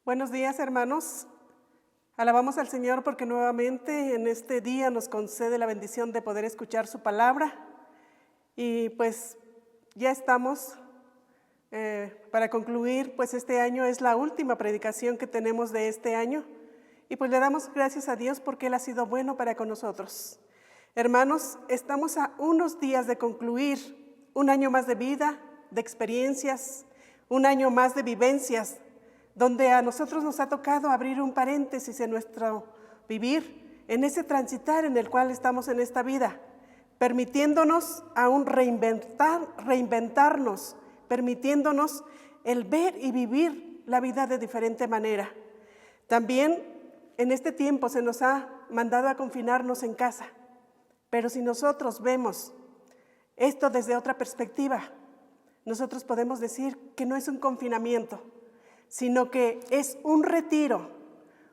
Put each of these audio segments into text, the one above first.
Buenos días, hermanos. Alabamos al Señor porque nuevamente en este día nos concede la bendición de poder escuchar su palabra. Y pues ya estamos para concluir, pues este año es la última predicación que tenemos de este año. Y pues le damos gracias a Dios porque Él ha sido bueno para con nosotros. Hermanos, estamos a unos días de concluir un año más de vida, de experiencias, un año más de vivencias, donde a nosotros nos ha tocado abrir un paréntesis en nuestro vivir, en ese transitar en el cual estamos en esta vida, permitiéndonos aún reinventarnos, permitiéndonos el ver y vivir la vida de diferente manera. También en este tiempo se nos ha mandado a confinarnos en casa, pero si nosotros vemos esto desde otra perspectiva, nosotros podemos decir que no es un confinamiento, sino que es un retiro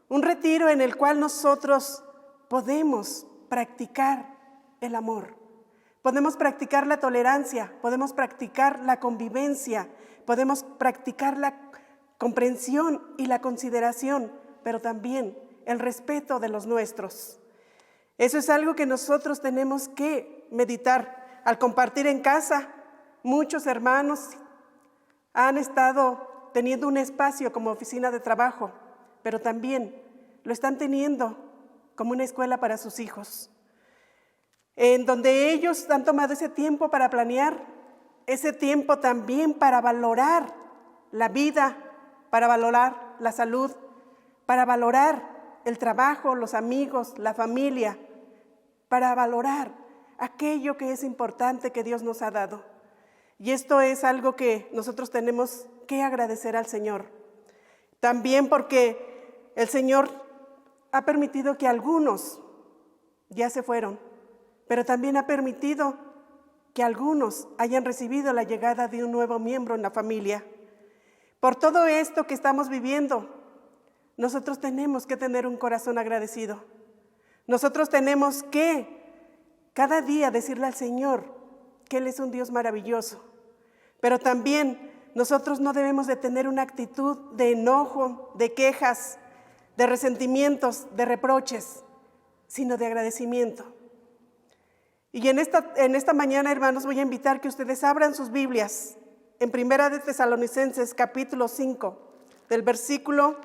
en el cual nosotros podemos practicar el amor, podemos practicar la tolerancia, podemos practicar la convivencia, podemos practicar la comprensión y la consideración, pero también el respeto de los nuestros. Eso es algo que nosotros tenemos que meditar. Al compartir en casa, muchos hermanos han estado teniendo un espacio como oficina de trabajo, pero también lo están teniendo como una escuela para sus hijos, en donde ellos han tomado ese tiempo para planear, ese tiempo también para valorar la vida, para valorar la salud, para valorar el trabajo, los amigos, la familia, para valorar aquello que es importante que Dios nos ha dado. Y esto es algo que nosotros tenemos que agradecer al Señor. También porque el Señor ha permitido que algunos ya se fueron, pero también ha permitido que algunos hayan recibido la llegada de un nuevo miembro en la familia. Por todo esto que estamos viviendo, nosotros tenemos que tener un corazón agradecido. Nosotros tenemos que cada día decirle al Señor que Él es un Dios maravilloso, pero también nosotros no debemos de tener una actitud de enojo, de quejas, de resentimientos, de reproches, sino de agradecimiento. Y en esta mañana, hermanos, voy a invitar que ustedes abran sus Biblias en Primera de Tesalonicenses, capítulo 5, del versículo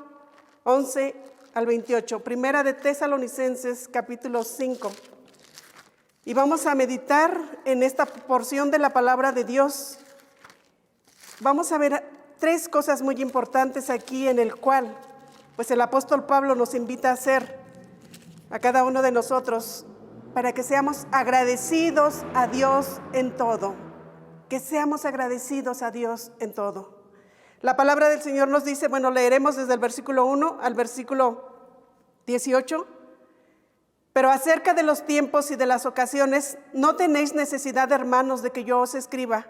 11 al 28. Primera de Tesalonicenses, capítulo 5. Y vamos a meditar en esta porción de la palabra de Dios. Vamos a ver tres cosas muy importantes aquí en el cual, pues el apóstol Pablo nos invita a hacer a cada uno de nosotros para que seamos agradecidos a Dios en todo, que seamos agradecidos a Dios en todo. La palabra del Señor nos dice, leeremos desde el versículo 1 al versículo 18, pero acerca de los tiempos y de las ocasiones, no tenéis necesidad, hermanos, de que yo os escriba,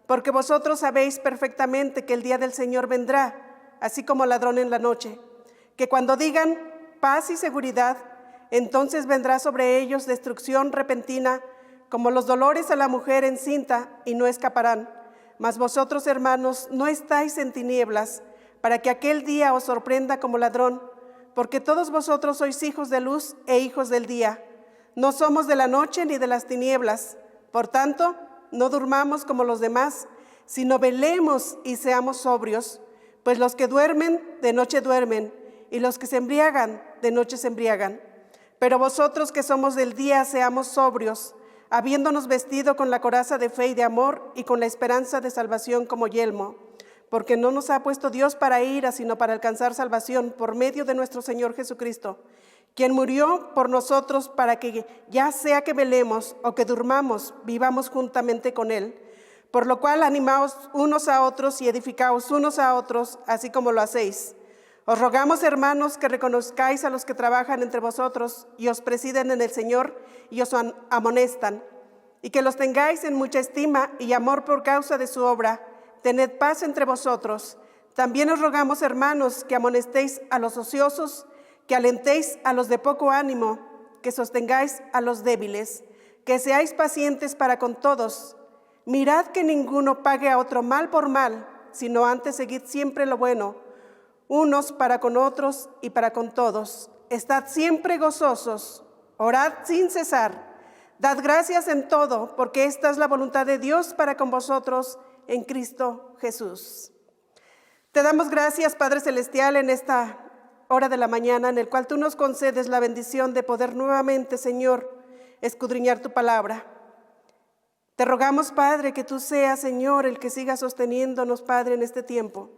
porque vosotros sabéis perfectamente que el día del Señor vendrá, así como ladrón en la noche, que cuando digan paz y seguridad, entonces vendrá sobre ellos destrucción repentina, como los dolores a la mujer encinta, y no escaparán. Mas vosotros, hermanos, no estáis en tinieblas, para que aquel día os sorprenda como ladrón, porque todos vosotros sois hijos de luz e hijos del día. No somos de la noche ni de las tinieblas. Por tanto, no durmamos como los demás, sino velemos y seamos sobrios, pues los que duermen, de noche duermen, y los que se embriagan, de noche se embriagan. Pero vosotros que somos del día, seamos sobrios, habiéndonos vestido con la coraza de fe y de amor, y con la esperanza de salvación como yelmo, porque no nos ha puesto Dios para ira, sino para alcanzar salvación por medio de nuestro Señor Jesucristo, quien murió por nosotros para que, ya sea que velemos o que durmamos, vivamos juntamente con Él. Por lo cual animaos unos a otros y edificaos unos a otros, así como lo hacéis. Os rogamos, hermanos, que reconozcáis a los que trabajan entre vosotros y os presiden en el Señor y os amonestan, y que los tengáis en mucha estima y amor por causa de su obra. Tened paz entre vosotros. También os rogamos, hermanos, que amonestéis a los ociosos, que alentéis a los de poco ánimo, que sostengáis a los débiles, que seáis pacientes para con todos. Mirad que ninguno pague a otro mal por mal, sino antes seguid siempre lo bueno. unos para con otros y para con todos. Estad siempre gozosos, orad sin cesar, dad gracias en todo, porque esta es la voluntad de Dios para con vosotros en Cristo Jesús. Te damos gracias, Padre Celestial, en esta hora de la mañana, en el cual tú nos concedes la bendición de poder nuevamente, Señor, escudriñar tu palabra. Te rogamos, Padre, que tú seas, Señor, el que siga sosteniéndonos, Padre, en este tiempo.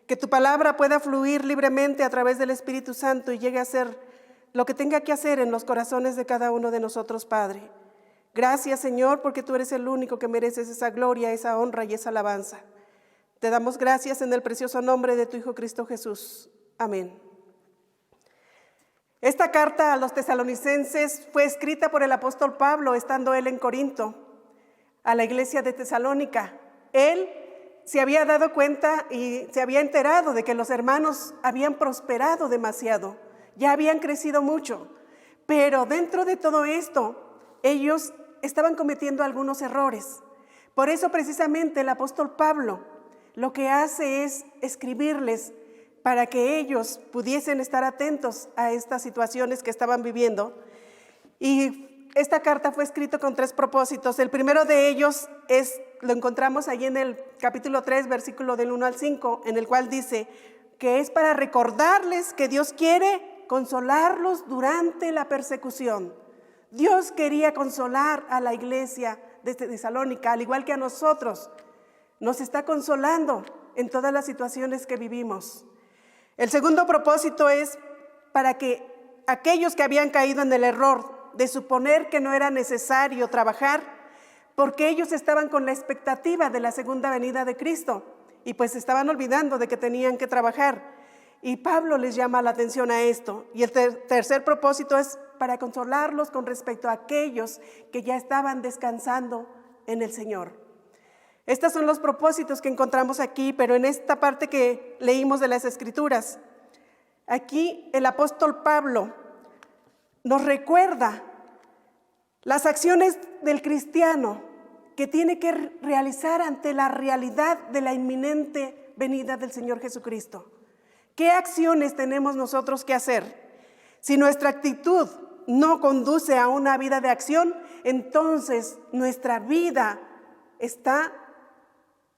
Que tu palabra pueda fluir libremente a través del Espíritu Santo y llegue a ser lo que tenga que hacer en los corazones de cada uno de nosotros, Padre. Gracias, Señor, porque tú eres el único que mereces esa gloria, esa honra y esa alabanza. Te damos gracias en el precioso nombre de tu Hijo Cristo Jesús. Amén. Esta carta a los tesalonicenses fue escrita por el apóstol Pablo, estando él en Corinto, a la iglesia de Tesalónica. Él se había dado cuenta y se había enterado de que los hermanos habían prosperado demasiado, ya habían crecido mucho, pero dentro de todo esto, ellos estaban cometiendo algunos errores. Por eso precisamente el apóstol Pablo lo que hace es escribirles para que ellos pudiesen estar atentos a estas situaciones que estaban viviendo. Y esta carta fue escrita con 3 propósitos. El primero de ellos lo encontramos allí en el capítulo 3, versículo del 1 al 5, en el cual dice que es para recordarles que Dios quiere consolarlos durante la persecución. Dios quería consolar a la iglesia de Tesalónica, al igual que a nosotros. Nos está consolando en todas las situaciones que vivimos. El segundo propósito es para que aquellos que habían caído en el error de suponer que no era necesario trabajar, porque ellos estaban con la expectativa de la segunda venida de Cristo y pues estaban olvidando de que tenían que trabajar. Y Pablo les llama la atención a esto. Y el tercer propósito es para consolarlos con respecto a aquellos que ya estaban descansando en el Señor. Estos son los propósitos que encontramos aquí, pero en esta parte que leímos de las Escrituras, aquí el apóstol Pablo nos recuerda las acciones del cristiano que tiene que realizar ante la realidad de la inminente venida del Señor Jesucristo. ¿Qué acciones tenemos nosotros que hacer? Si nuestra actitud no conduce a una vida de acción, entonces nuestra vida está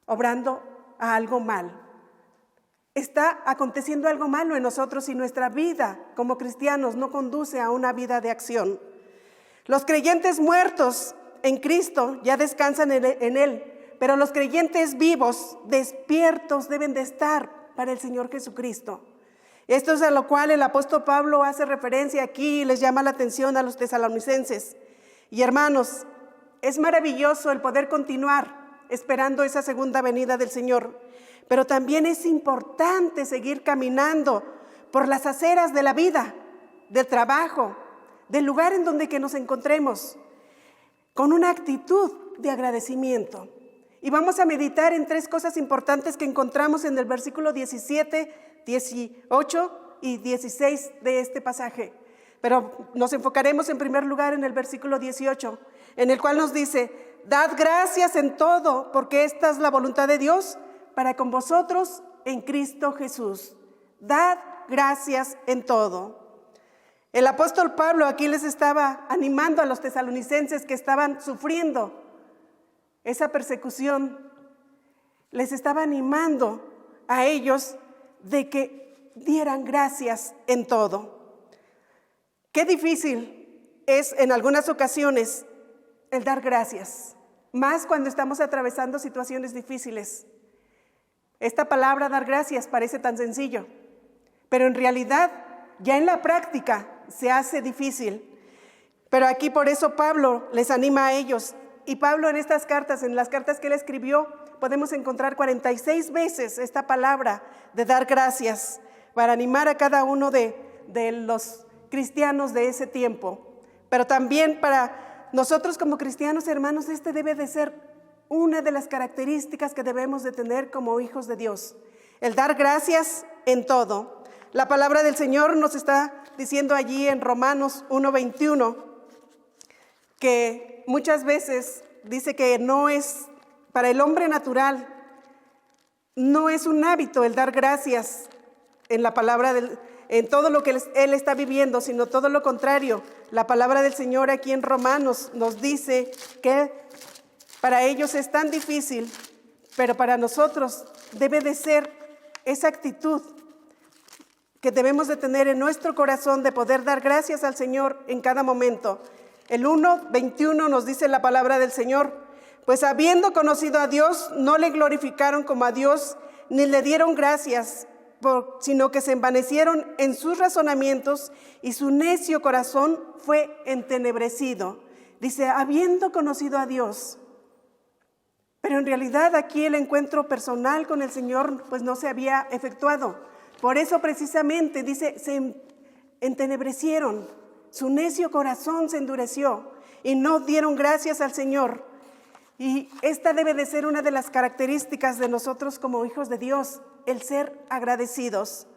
obrando a algo mal. Está aconteciendo algo malo en nosotros si nuestra vida como cristianos no conduce a una vida de acción. Los creyentes muertos en Cristo ya descansan en Él, pero los creyentes vivos, despiertos, deben de estar para el Señor Jesucristo. Esto es a lo cual el apóstol Pablo hace referencia aquí y les llama la atención a los tesalonicenses. Y hermanos, es maravilloso el poder continuar esperando esa segunda venida del Señor, pero también es importante seguir caminando por las aceras de la vida, del trabajo, del lugar en donde que nos encontremos, con una actitud de agradecimiento. Y vamos a meditar en 3 cosas importantes que encontramos en el versículo 17, 18 y 16 de este pasaje. Pero nos enfocaremos en primer lugar en el versículo 18, en el cual nos dice: dad gracias en todo, porque esta es la voluntad de Dios para con vosotros en Cristo Jesús. Dad gracias en todo. El apóstol Pablo aquí les estaba animando a los tesalonicenses que estaban sufriendo esa persecución. Les estaba animando a ellos de que dieran gracias en todo. Qué difícil es en algunas ocasiones el dar gracias, más cuando estamos atravesando situaciones difíciles. Esta palabra dar gracias parece tan sencillo, pero en realidad ya en la práctica se hace difícil. Pero aquí por eso Pablo les anima a ellos. Y Pablo en estas cartas, en las cartas que él escribió, podemos encontrar 46 veces esta palabra de dar gracias para animar a cada uno de los cristianos de ese tiempo. Pero también para nosotros como cristianos, hermanos, este debe de ser una de las características que debemos de tener como hijos de Dios. El dar gracias en todo. La palabra del Señor nos está diciendo allí en Romanos 1:21 que muchas veces dice que no es, para el hombre natural, no es un hábito el dar gracias en la palabra en todo lo que él está viviendo, sino todo lo contrario. La palabra del Señor aquí en Romanos nos dice que para ellos es tan difícil, pero para nosotros debe de ser esa actitud que debemos de tener en nuestro corazón de poder dar gracias al Señor en cada momento. El 1:21 nos dice la palabra del Señor: pues habiendo conocido a Dios, no le glorificaron como a Dios, ni le dieron gracias, sino que se envanecieron en sus razonamientos y su necio corazón fue entenebrecido. Dice, habiendo conocido a Dios. Pero en realidad aquí el encuentro personal con el Señor pues no se había efectuado. Por eso precisamente dice, se entenebrecieron, su necio corazón se endureció y no dieron gracias al Señor. Y esta debe de ser una de las características de nosotros como hijos de Dios, el ser agradecidos.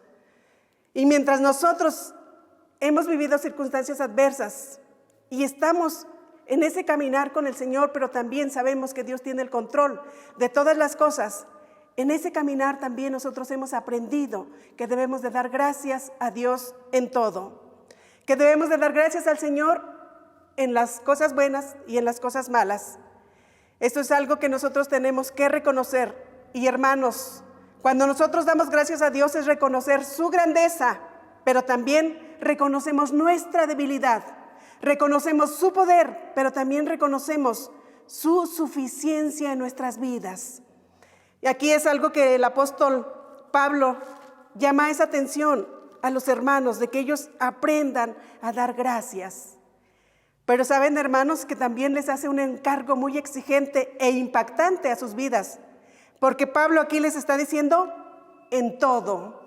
Y mientras nosotros hemos vivido circunstancias adversas y estamos en ese caminar con el Señor, pero también sabemos que Dios tiene el control de todas las cosas, en ese caminar también nosotros hemos aprendido que debemos de dar gracias a Dios en todo, que debemos de dar gracias al Señor en las cosas buenas y en las cosas malas. Esto es algo que nosotros tenemos que reconocer. Y hermanos, cuando nosotros damos gracias a Dios es reconocer su grandeza, pero también reconocemos nuestra debilidad, reconocemos su poder, pero también reconocemos su suficiencia en nuestras vidas. Y aquí es algo que el apóstol Pablo llama esa atención a los hermanos, de que ellos aprendan a dar gracias. Pero saben, hermanos, que también les hace un encargo muy exigente e impactante a sus vidas, porque Pablo aquí les está diciendo en todo.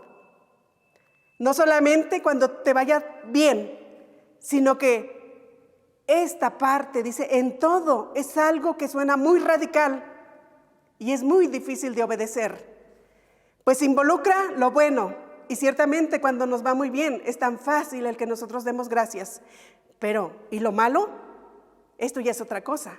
No solamente cuando te vaya bien, sino que esta parte, dice, en todo, es algo que suena muy radical y es muy difícil de obedecer. Pues involucra lo bueno, y ciertamente cuando nos va muy bien es tan fácil el que nosotros demos gracias. Pero, ¿y lo malo? Esto ya es otra cosa.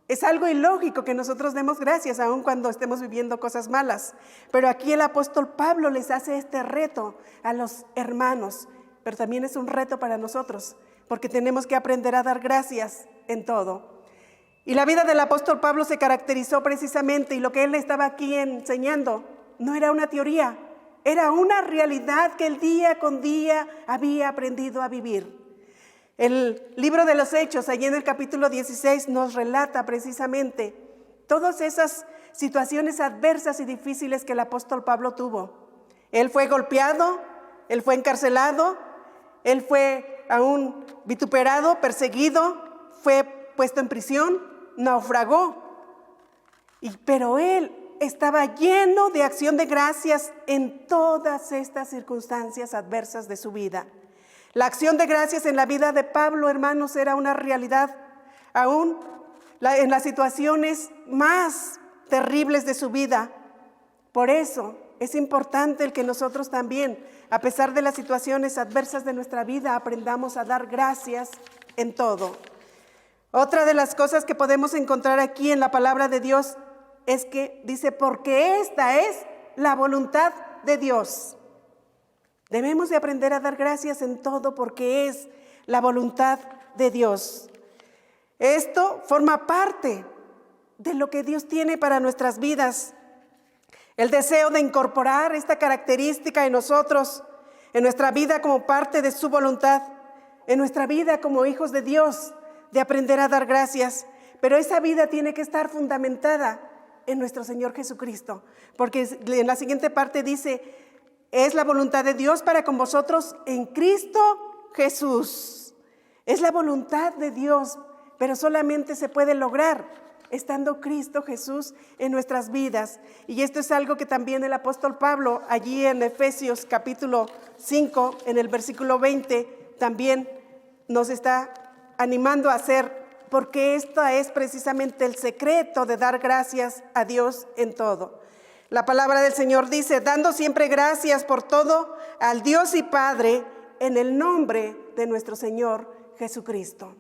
Es algo ilógico que nosotros demos gracias aun cuando estemos viviendo cosas malas. Pero aquí el apóstol Pablo les hace este reto a los hermanos, pero también es un reto para nosotros, porque tenemos que aprender a dar gracias en todo. Y la vida del apóstol Pablo se caracterizó precisamente, y lo que él estaba aquí enseñando no era una teoría, era una realidad que él día con día había aprendido a vivir. El libro de los Hechos, allí en el capítulo 16, nos relata precisamente todas esas situaciones adversas y difíciles que el apóstol Pablo tuvo. Él fue golpeado, él fue encarcelado, él fue aún vituperado, perseguido, fue puesto en prisión, naufragó. Pero él estaba lleno de acción de gracias en todas estas circunstancias adversas de su vida. La acción de gracias en la vida de Pablo, hermanos, era una realidad aún en las situaciones más terribles de su vida. Por eso es importante el que nosotros también, a pesar de las situaciones adversas de nuestra vida, aprendamos a dar gracias en todo. Otra de las cosas que podemos encontrar aquí en la palabra de Dios es que dice, porque esta es la voluntad de Dios. Debemos de aprender a dar gracias en todo porque es la voluntad de Dios. Esto forma parte de lo que Dios tiene para nuestras vidas. El deseo de incorporar esta característica en nosotros, en nuestra vida como parte de su voluntad, en nuestra vida como hijos de Dios, de aprender a dar gracias. Pero esa vida tiene que estar fundamentada en nuestro Señor Jesucristo. Porque en la siguiente parte dice, es la voluntad de Dios para con vosotros en Cristo Jesús. Es la voluntad de Dios, pero solamente se puede lograr estando Cristo Jesús en nuestras vidas. Y esto es algo que también el apóstol Pablo, allí en Efesios capítulo 5, en el versículo 20, también nos está animando a hacer, porque esto es precisamente el secreto de dar gracias a Dios en todo. La palabra del Señor dice, dando siempre gracias por todo al Dios y Padre en el nombre de nuestro Señor Jesucristo.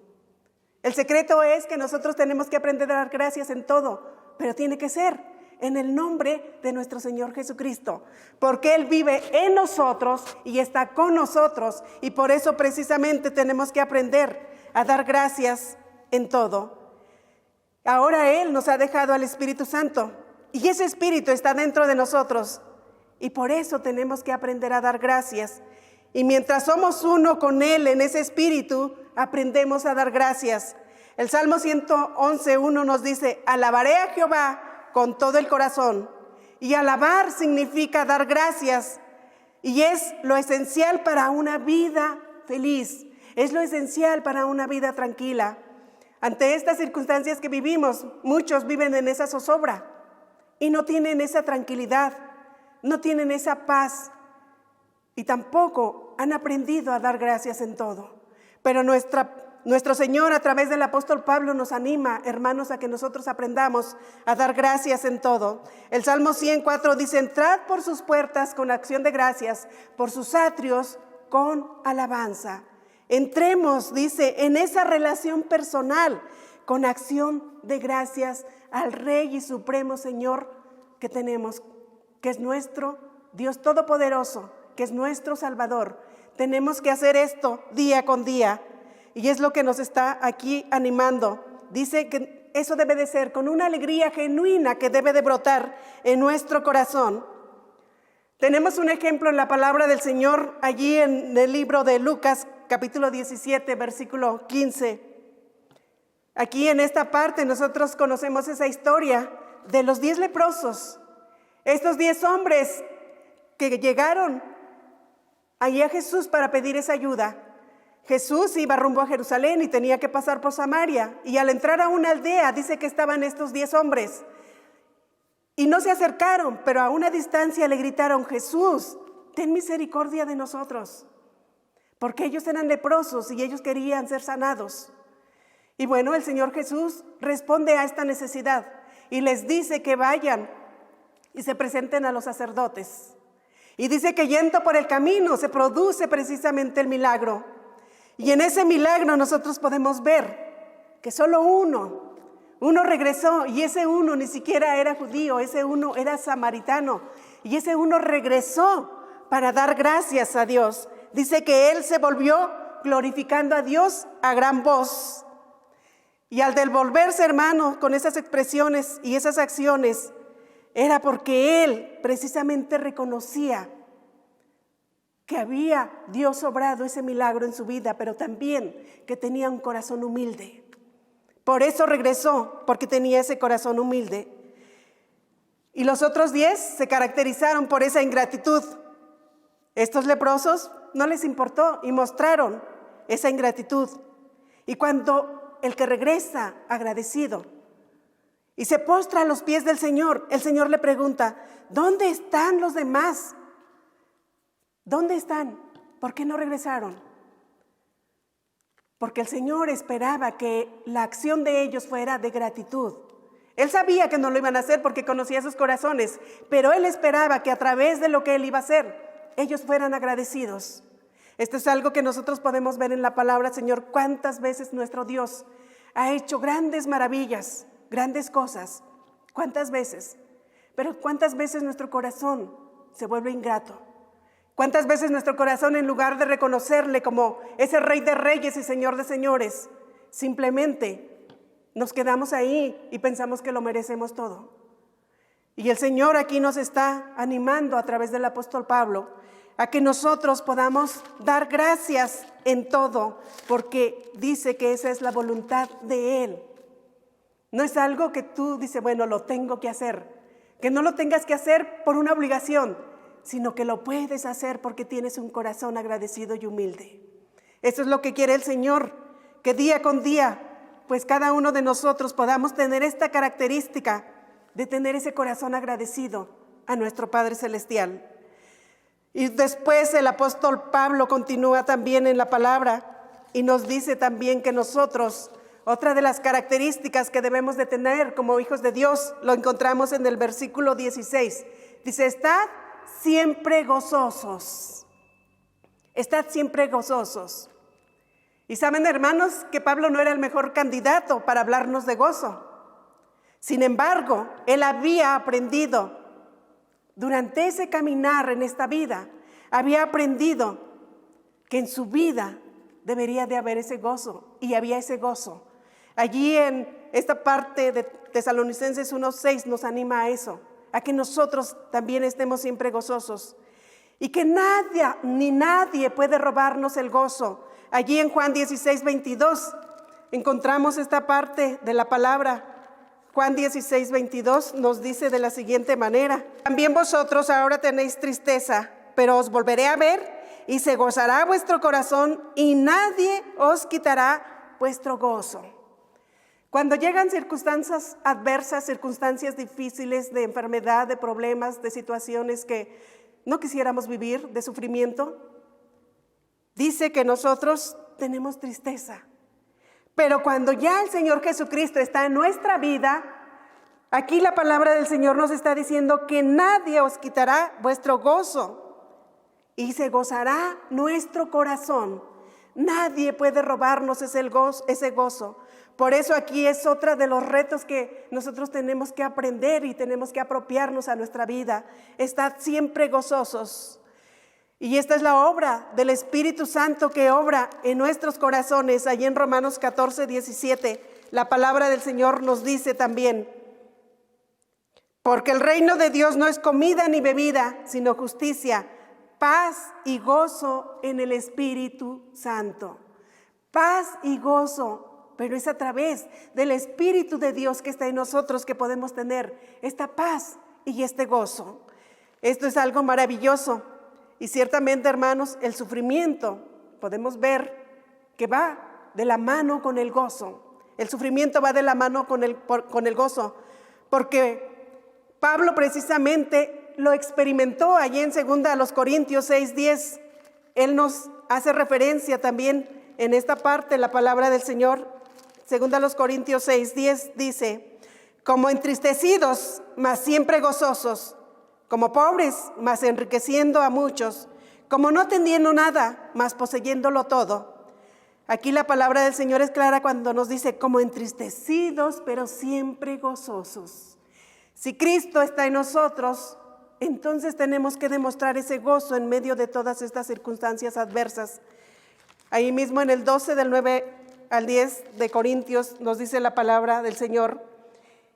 El secreto es que nosotros tenemos que aprender a dar gracias en todo, pero tiene que ser en el nombre de nuestro Señor Jesucristo, porque Él vive en nosotros y está con nosotros, y por eso precisamente tenemos que aprender a dar gracias en todo. Ahora Él nos ha dejado al Espíritu Santo, y ese Espíritu está dentro de nosotros, y por eso tenemos que aprender a dar gracias. Y mientras somos uno con Él en ese Espíritu, aprendemos a dar gracias. El Salmo 111:1 nos dice: alabaré a Jehová con todo el corazón. Y alabar significa dar gracias, y es lo esencial para una vida feliz, es lo esencial para una vida tranquila. Ante estas circunstancias que vivimos, muchos viven en esa zozobra y no tienen esa tranquilidad, no tienen esa paz, y tampoco han aprendido a dar gracias en todo. Pero nuestro Señor, a través del apóstol Pablo, nos anima, hermanos, a que nosotros aprendamos a dar gracias en todo. El Salmo 104 dice: entrad por sus puertas con acción de gracias, por sus atrios con alabanza. Entremos, dice, en esa relación personal con acción de gracias al Rey y Supremo Señor que tenemos, que es nuestro Dios Todopoderoso, que es nuestro Salvador. Tenemos que hacer esto día con día, y es lo que nos está aquí animando. Dice que eso debe de ser con una alegría genuina que debe de brotar en nuestro corazón. Tenemos un ejemplo en la palabra del Señor allí en el libro de Lucas, capítulo 17, versículo 15. Aquí en esta parte nosotros conocemos esa historia de los 10 leprosos. Estos 10 hombres que llegaron allí a Jesús para pedir esa ayuda. Jesús iba rumbo a Jerusalén y tenía que pasar por Samaria. Y al entrar a una aldea dice que estaban estos 10 hombres. Y no se acercaron, pero a una distancia le gritaron: Jesús, ten misericordia de nosotros. Porque ellos eran leprosos y ellos querían ser sanados. Y bueno, el Señor Jesús responde a esta necesidad y les dice que vayan y se presenten a los sacerdotes. Y dice que yendo por el camino se produce precisamente el milagro. Y en ese milagro nosotros podemos ver que solo uno regresó, y ese uno ni siquiera era judío, ese uno era samaritano, y ese uno regresó para dar gracias a Dios. Dice que él se volvió glorificando a Dios a gran voz. Y al devolverse, hermano, con esas expresiones y esas acciones, era porque él precisamente reconocía que había Dios obrado ese milagro en su vida, pero también que tenía un corazón humilde. Por eso regresó, porque tenía ese corazón humilde. Y los otros 10 se caracterizaron por esa ingratitud. Estos leprosos no les importó y mostraron esa ingratitud. Y cuando el que regresa agradecido y se postra a los pies del Señor, el Señor le pregunta: ¿dónde están los demás? ¿Dónde están? ¿Por qué no regresaron? Porque el Señor esperaba que la acción de ellos fuera de gratitud. Él sabía que no lo iban a hacer porque conocía sus corazones, pero Él esperaba que a través de lo que Él iba a hacer, ellos fueran agradecidos. Esto es algo que nosotros podemos ver en la palabra, Señor, cuántas veces nuestro Dios ha hecho grandes maravillas, grandes cosas, cuántas veces, pero cuántas veces nuestro corazón se vuelve ingrato. ¿Cuántas veces nuestro corazón, en lugar de reconocerle como ese Rey de Reyes y Señor de Señores, simplemente nos quedamos ahí y pensamos que lo merecemos todo? Y el Señor aquí nos está animando a través del apóstol Pablo a que nosotros podamos dar gracias en todo, porque dice que esa es la voluntad de Él. No es algo que tú dices, bueno, lo tengo que hacer, que no lo tengas que hacer por una obligación, sino que lo puedes hacer porque tienes un corazón agradecido y humilde. Eso es lo que quiere el Señor, que día con día, pues cada uno de nosotros podamos tener esta característica de tener ese corazón agradecido a nuestro Padre Celestial. Y después el apóstol Pablo continúa también en la palabra y nos dice también que nosotros, otra de las características que debemos de tener como hijos de Dios, lo encontramos en el versículo 16. Dice: estad siempre gozosos. Estad siempre gozosos. Y saben, hermanos, que Pablo no era el mejor candidato para hablarnos de gozo. Sin embargo, él había aprendido durante ese caminar en esta vida, había aprendido que en su vida debería de haber ese gozo, y había ese gozo. Allí en esta parte de Tesalonicenses 1:6 nos anima a eso, a que nosotros también estemos siempre gozosos, y que nadie puede robarnos el gozo. Allí en Juan 16:22 encontramos esta parte de la palabra. Juan 16:22 nos dice de la siguiente manera: también vosotros ahora tenéis tristeza, pero os volveré a ver y se gozará vuestro corazón y nadie os quitará vuestro gozo. Cuando llegan circunstancias adversas, circunstancias difíciles de enfermedad, de problemas, de situaciones que no quisiéramos vivir, de sufrimiento, dice que nosotros tenemos tristeza. Pero cuando ya el Señor Jesucristo está en nuestra vida, aquí la palabra del Señor nos está diciendo que nadie os quitará vuestro gozo y se gozará nuestro corazón. Nadie puede robarnos ese gozo. Por eso aquí es otro de los retos que nosotros tenemos que aprender y tenemos que apropiarnos a nuestra vida. Estar siempre gozosos. Y esta es la obra del Espíritu Santo que obra en nuestros corazones. Allí en Romanos 14:17, la palabra del Señor nos dice también: porque el reino de Dios no es comida ni bebida, sino justicia, paz y gozo en el Espíritu Santo. Paz y gozo, pero es a través del Espíritu de Dios que está en nosotros que podemos tener esta paz y este gozo. Esto es algo maravilloso. Y ciertamente, hermanos, el sufrimiento podemos ver que va de la mano con el gozo. El sufrimiento va de la mano con el gozo, porque Pablo precisamente lo experimentó allí en 2 Corintios 6:10. Él nos hace referencia también en esta parte, la palabra del Señor. 2 Corintios 6:10 dice: como entristecidos, mas siempre gozosos, como pobres, mas enriqueciendo a muchos, como no teniendo nada, mas poseyéndolo todo. Aquí la palabra del Señor es clara cuando nos dice como entristecidos, pero siempre gozosos. Si Cristo está en nosotros, entonces tenemos que demostrar ese gozo en medio de todas estas circunstancias adversas. Ahí mismo en el 12 del 9 al 10 de Corintios nos dice la palabra del Señor: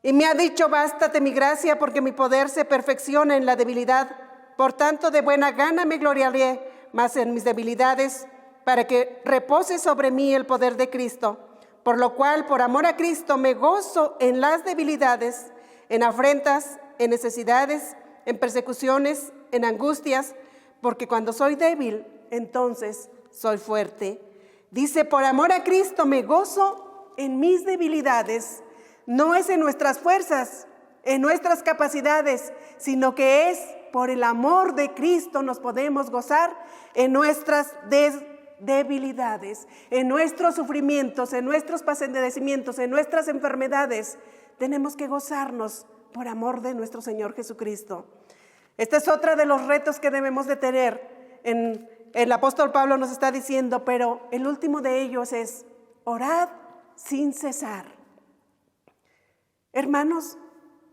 y me ha dicho, bástate mi gracia, porque mi poder se perfecciona en la debilidad. Por tanto, de buena gana me gloriaré más en mis debilidades, para que repose sobre mí el poder de Cristo. Por lo cual, por amor a Cristo, me gozo en las debilidades, en afrentas, en necesidades, en persecuciones, en angustias, porque cuando soy débil, entonces soy fuerte. Dice, por amor a Cristo me gozo en mis debilidades. No es en nuestras fuerzas, en nuestras capacidades, sino que es por el amor de Cristo nos podemos gozar en nuestras debilidades, en nuestros sufrimientos, en nuestros padecimientos, en nuestras enfermedades. Tenemos que gozarnos por amor de nuestro Señor Jesucristo. Este es otro de los retos que debemos de tener. El apóstol Pablo nos está diciendo, pero el último de ellos es: orad sin cesar. Hermanos,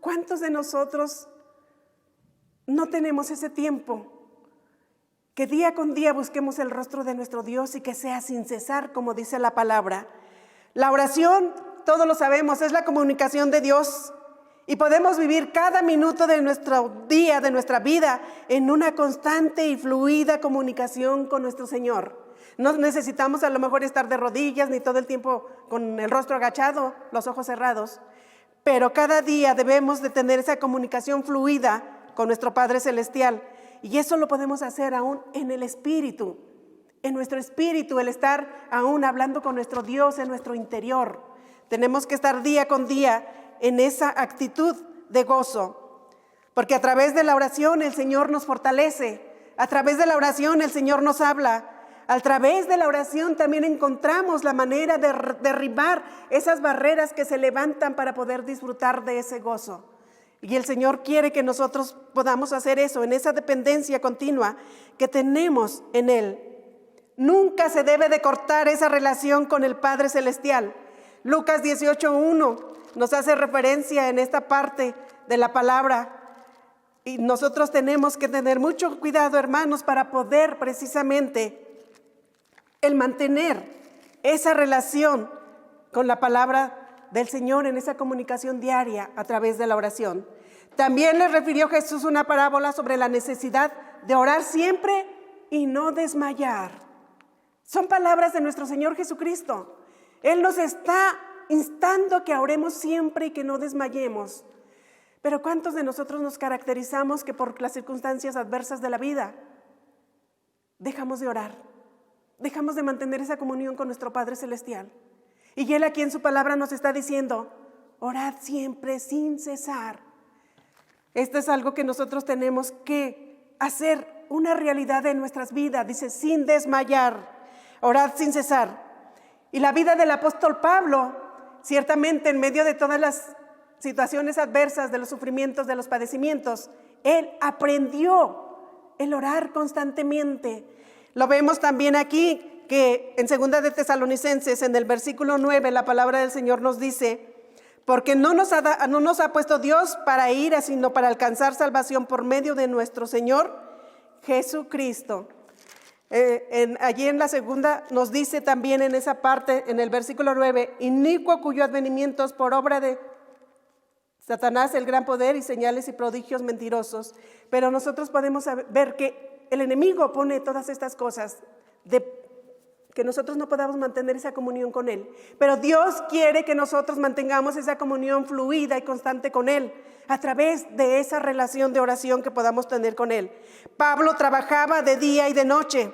¿cuántos de nosotros no tenemos ese tiempo? Que día con día busquemos el rostro de nuestro Dios y que sea sin cesar, como dice la palabra. La oración, todos lo sabemos, es la comunicación de Dios. Y podemos vivir cada minuto de nuestro día, de nuestra vida, en una constante y fluida comunicación con nuestro Señor. No necesitamos a lo mejor estar de rodillas ni todo el tiempo con el rostro agachado, los ojos cerrados. Pero cada día debemos de tener esa comunicación fluida con nuestro Padre Celestial. Y eso lo podemos hacer aún en el Espíritu, en nuestro espíritu, el estar aún hablando con nuestro Dios en nuestro interior. Tenemos que estar día con día en esa actitud de gozo, porque a través de la oración el Señor nos fortalece, a través de la oración el Señor nos habla. A través de la oración también encontramos la manera de derribar esas barreras que se levantan para poder disfrutar de ese gozo. Y el Señor quiere que nosotros podamos hacer eso, en esa dependencia continua que tenemos en Él. Nunca se debe de cortar esa relación con el Padre Celestial. Lucas 18:1 nos hace referencia en esta parte de la palabra. Y nosotros tenemos que tener mucho cuidado, hermanos, para poder precisamente el mantener esa relación con la palabra del Señor en esa comunicación diaria a través de la oración. También le refirió Jesús una parábola sobre la necesidad de orar siempre y no desmayar. Son palabras de nuestro Señor Jesucristo. Él nos está instando que oremos siempre y que no desmayemos. Pero ¿cuántos de nosotros nos caracterizamos que por las circunstancias adversas de la vida dejamos de orar? Dejamos de mantener esa comunión con nuestro Padre Celestial. Y Él aquí en su palabra nos está diciendo, orad siempre sin cesar. Esto es algo que nosotros tenemos que hacer una realidad en nuestras vidas. Dice, sin desmayar, orad sin cesar. Y la vida del apóstol Pablo, ciertamente en medio de todas las situaciones adversas, de los sufrimientos, de los padecimientos, él aprendió el orar constantemente. Lo vemos también aquí, que en 2 de Tesalonicenses, en el versículo 9, la palabra del Señor nos dice, porque no nos ha puesto Dios para ira, sino para alcanzar salvación por medio de nuestro Señor Jesucristo. Allí en la segunda nos dice también en esa parte, en el versículo 9, inicuo cuyo advenimiento es por obra de Satanás, el gran poder y señales y prodigios mentirosos. Pero nosotros podemos ver que el enemigo pone todas estas cosas de que nosotros no podamos mantener esa comunión con Él. Pero Dios quiere que nosotros mantengamos esa comunión fluida y constante con Él, a través de esa relación de oración que podamos tener con Él. Pablo trabajaba de día y de noche.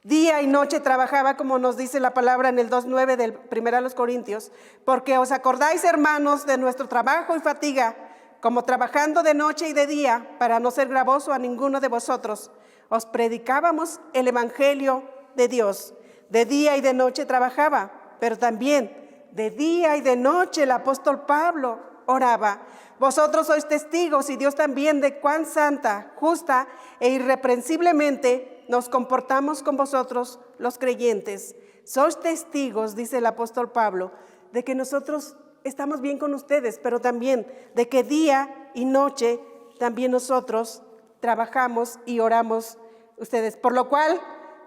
Día y noche trabajaba, como nos dice la palabra en el 2:9 del 1 Corintios, porque os acordáis, hermanos, de nuestro trabajo y fatiga, como trabajando de noche y de día, para no ser gravoso a ninguno de vosotros, os predicábamos el evangelio de Dios. De día y de noche trabajaba, pero también de día y de noche el apóstol Pablo oraba. Vosotros sois testigos, y Dios también, de cuán santa, justa e irreprensiblemente nos comportamos con vosotros los creyentes. Sois testigos, dice el apóstol Pablo, de que nosotros estamos bien con ustedes, pero también de que día y noche también nosotros trabajamos y oramos ustedes. Por lo cual,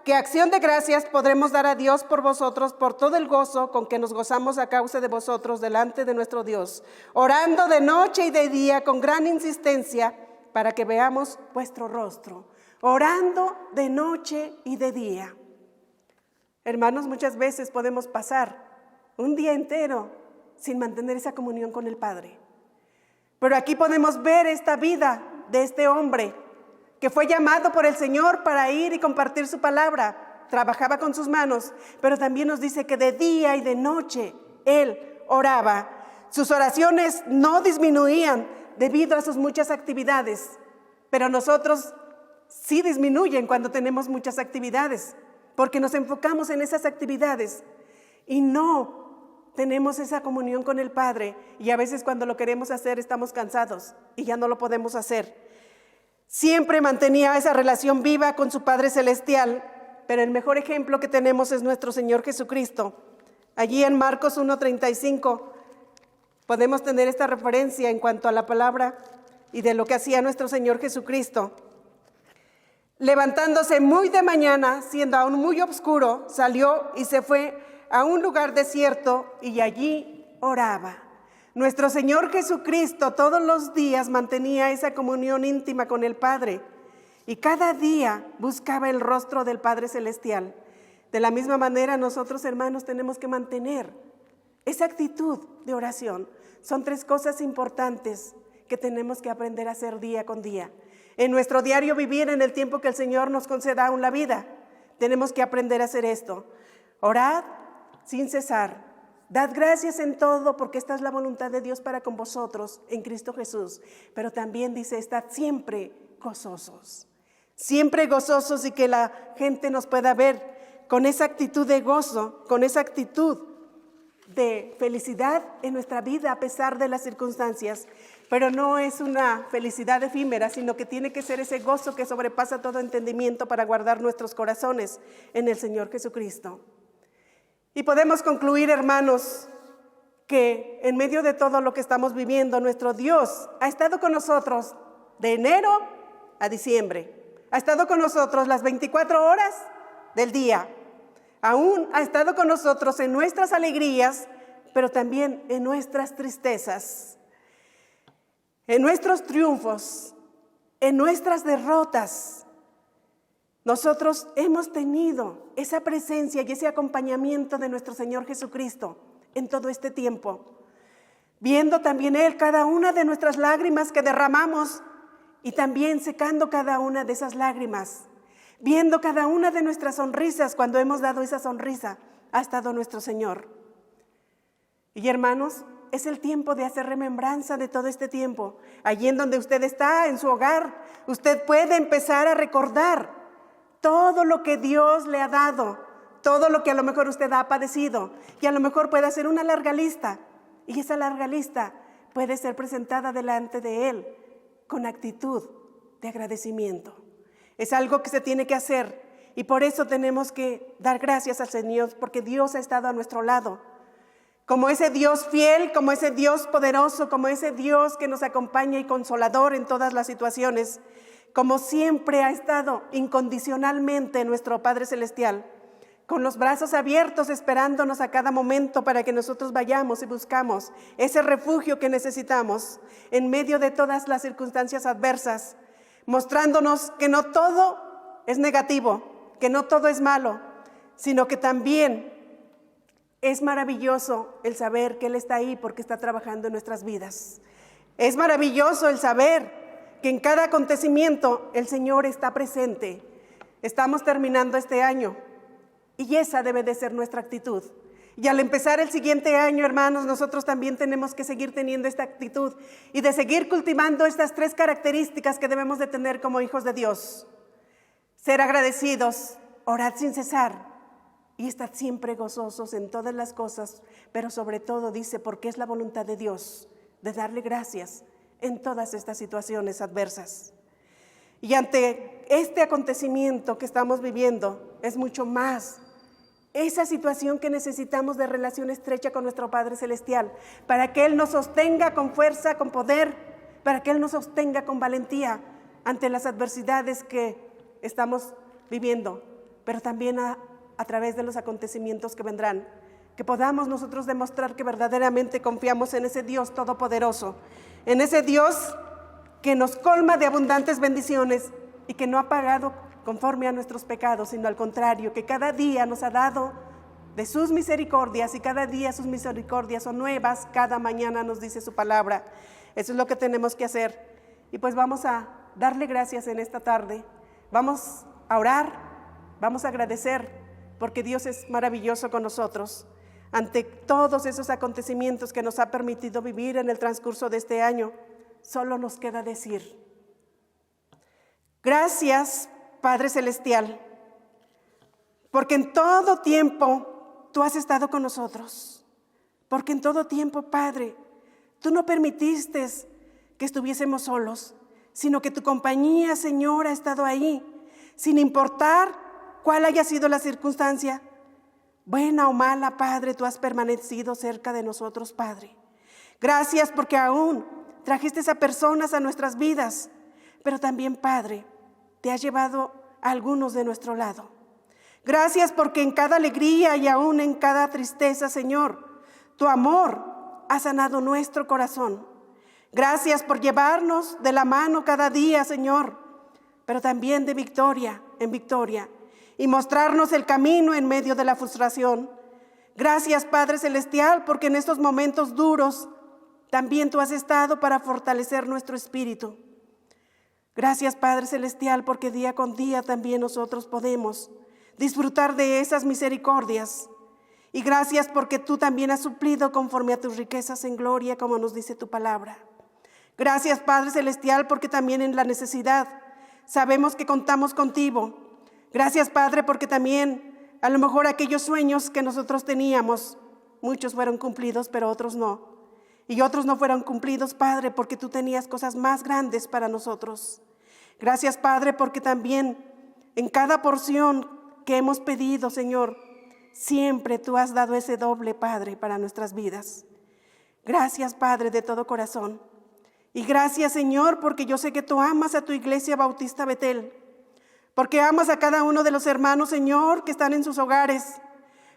¿qué acción de gracias podremos dar a Dios por vosotros, por todo el gozo con que nos gozamos a causa de vosotros delante de nuestro Dios, orando de noche y de día con gran insistencia para que veamos vuestro rostro? Orando de noche y de día. Hermanos, muchas veces podemos pasar un día entero sin mantener esa comunión con el Padre. Pero aquí podemos ver esta vida de este hombre que fue llamado por el Señor para ir y compartir su palabra. Trabajaba con sus manos, pero también nos dice que de día y de noche él oraba. Sus oraciones no disminuían debido a sus muchas actividades, pero nosotros sí disminuyen cuando tenemos muchas actividades, porque nos enfocamos en esas actividades y no tenemos esa comunión con el Padre, y a veces cuando lo queremos hacer estamos cansados y ya no lo podemos hacer. Siempre mantenía esa relación viva con su Padre Celestial, pero el mejor ejemplo que tenemos es nuestro Señor Jesucristo. Allí en Marcos 1:35 podemos tener esta referencia en cuanto a la palabra y de lo que hacía nuestro Señor Jesucristo. Levantándose muy de mañana, siendo aún muy oscuro, salió y se fue a un lugar desierto y allí oraba. Nuestro Señor Jesucristo todos los días mantenía esa comunión íntima con el Padre y cada día buscaba el rostro del Padre Celestial. De la misma manera, nosotros, hermanos, tenemos que mantener esa actitud de oración. Son 3 cosas importantes que tenemos que aprender a hacer día con día. En nuestro diario vivir, en el tiempo que el Señor nos conceda aún la vida, tenemos que aprender a hacer esto. Orad sin cesar. Dad gracias en todo, porque esta es la voluntad de Dios para con vosotros en Cristo Jesús. Pero también dice, estad siempre gozosos. Siempre gozosos, y que la gente nos pueda ver con esa actitud de gozo, con esa actitud de felicidad en nuestra vida a pesar de las circunstancias. Pero no es una felicidad efímera, sino que tiene que ser ese gozo que sobrepasa todo entendimiento para guardar nuestros corazones en el Señor Jesucristo. Y podemos concluir, hermanos, que en medio de todo lo que estamos viviendo, nuestro Dios ha estado con nosotros de enero a diciembre. Ha estado con nosotros las 24 horas del día. Aún ha estado con nosotros en nuestras alegrías, pero también en nuestras tristezas, en nuestros triunfos, en nuestras derrotas. Nosotros hemos tenido esa presencia y ese acompañamiento de nuestro Señor Jesucristo en todo este tiempo, viendo también Él cada una de nuestras lágrimas que derramamos y también secando cada una de esas lágrimas, viendo cada una de nuestras sonrisas. Cuando hemos dado esa sonrisa, ha estado nuestro Señor. Y hermanos, es el tiempo de hacer remembranza de todo este tiempo. Allí en donde usted está, en su hogar, usted puede empezar a recordar todo lo que Dios le ha dado, todo lo que a lo mejor usted ha padecido, y a lo mejor puede hacer una larga lista, y esa larga lista puede ser presentada delante de Él con actitud de agradecimiento. Es algo que se tiene que hacer, y por eso tenemos que dar gracias al Señor, porque Dios ha estado a nuestro lado, como ese Dios fiel, como ese Dios poderoso, como ese Dios que nos acompaña y consolador en todas las situaciones, como siempre ha estado incondicionalmente nuestro Padre Celestial, con los brazos abiertos esperándonos a cada momento para que nosotros vayamos y buscamos ese refugio que necesitamos en medio de todas las circunstancias adversas, mostrándonos que no todo es negativo, que no todo es malo, sino que también es maravilloso el saber que Él está ahí porque está trabajando en nuestras vidas. Es maravilloso el saber que en cada acontecimiento el Señor está presente. Estamos terminando este año y esa debe de ser nuestra actitud. Y al empezar el siguiente año, hermanos, nosotros también tenemos que seguir teniendo esta actitud y de seguir cultivando estas 3 características que debemos de tener como hijos de Dios. Ser agradecidos, orad sin cesar y estad siempre gozosos en todas las cosas, pero sobre todo dice, porque es la voluntad de Dios de darle gracias en todas estas situaciones adversas. Y ante este acontecimiento que estamos viviendo, es mucho más esa situación que necesitamos de relación estrecha con nuestro Padre Celestial, para que Él nos sostenga con fuerza, con poder, para que Él nos sostenga con valentía ante las adversidades que estamos viviendo, pero también a través de los acontecimientos que vendrán, que podamos nosotros demostrar que verdaderamente confiamos en ese Dios todopoderoso, en ese Dios que nos colma de abundantes bendiciones y que no ha pagado conforme a nuestros pecados, sino al contrario, que cada día nos ha dado de sus misericordias y cada día sus misericordias son nuevas, cada mañana nos dice su palabra. Eso es lo que tenemos que hacer. Y pues vamos a darle gracias en esta tarde, vamos a orar, vamos a agradecer, porque Dios es maravilloso con nosotros. Ante todos esos acontecimientos que nos ha permitido vivir en el transcurso de este año, solo nos queda decir, gracias, Padre Celestial, porque en todo tiempo tú has estado con nosotros, porque en todo tiempo, Padre, tú no permitiste que estuviésemos solos, sino que tu compañía, Señor, ha estado ahí, sin importar cuál haya sido la circunstancia, buena o mala, Padre, tú has permanecido cerca de nosotros, Padre. Gracias porque aún trajiste a personas a nuestras vidas, pero también, Padre, te has llevado a algunos de nuestro lado. Gracias porque en cada alegría y aún en cada tristeza, Señor, tu amor ha sanado nuestro corazón. Gracias por llevarnos de la mano cada día, Señor, pero también de victoria en victoria, y mostrarnos el camino en medio de la frustración. Gracias, Padre Celestial, porque en estos momentos duros también tú has estado para fortalecer nuestro espíritu. Gracias, Padre Celestial, porque día con día también nosotros podemos disfrutar de esas misericordias. Y gracias porque tú también has suplido conforme a tus riquezas en gloria, como nos dice tu palabra. Gracias, Padre Celestial, porque también en la necesidad sabemos que contamos contigo. Gracias, Padre, porque también a lo mejor aquellos sueños que nosotros teníamos, muchos fueron cumplidos, pero otros no. Y otros no fueron cumplidos, Padre, porque tú tenías cosas más grandes para nosotros. Gracias, Padre, porque también en cada porción que hemos pedido, Señor, siempre tú has dado ese doble, Padre, para nuestras vidas. Gracias, Padre, de todo corazón. Y gracias, Señor, porque yo sé que tú amas a tu Iglesia Bautista Betel, porque amas a cada uno de los hermanos, Señor, que están en sus hogares,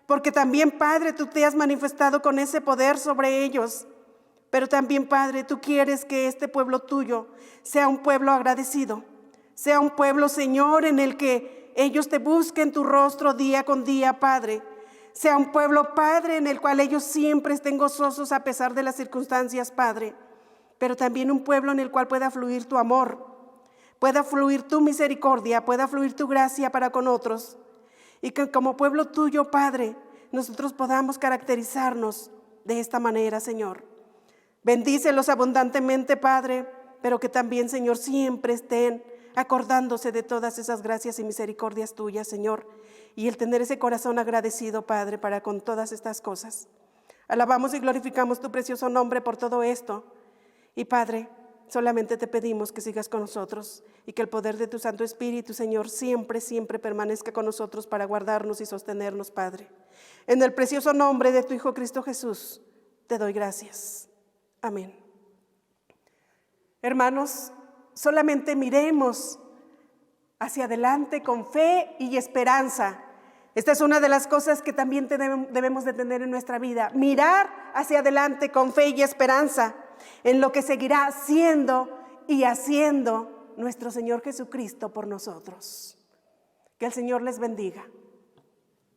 porque también, Padre, tú te has manifestado con ese poder sobre ellos. Pero también, Padre, tú quieres que este pueblo tuyo sea un pueblo agradecido, sea un pueblo, Señor, en el que ellos te busquen tu rostro día con día, Padre. Sea un pueblo, Padre, en el cual ellos siempre estén gozosos a pesar de las circunstancias, Padre. Pero también un pueblo en el cual pueda fluir tu amor, pueda fluir tu misericordia, pueda fluir tu gracia para con otros. Y que como pueblo tuyo, Padre, nosotros podamos caracterizarnos de esta manera, Señor. Bendícelos abundantemente, Padre, pero que también, Señor, siempre estén acordándose de todas esas gracias y misericordias tuyas, Señor, y el tener ese corazón agradecido, Padre, para con todas estas cosas. Alabamos y glorificamos tu precioso nombre por todo esto. Y, Padre, solamente te pedimos que sigas con nosotros y que el poder de tu Santo Espíritu, Señor, siempre, siempre permanezca con nosotros para guardarnos y sostenernos, Padre. En el precioso nombre de tu Hijo Cristo Jesús, te doy gracias. Amén. Hermanos, solamente miremos hacia adelante con fe y esperanza. Esta es una de las cosas que también debemos de tener en nuestra vida. Mirar hacia adelante con fe y esperanza en lo que seguirá siendo y haciendo nuestro Señor Jesucristo por nosotros. Que el Señor les bendiga.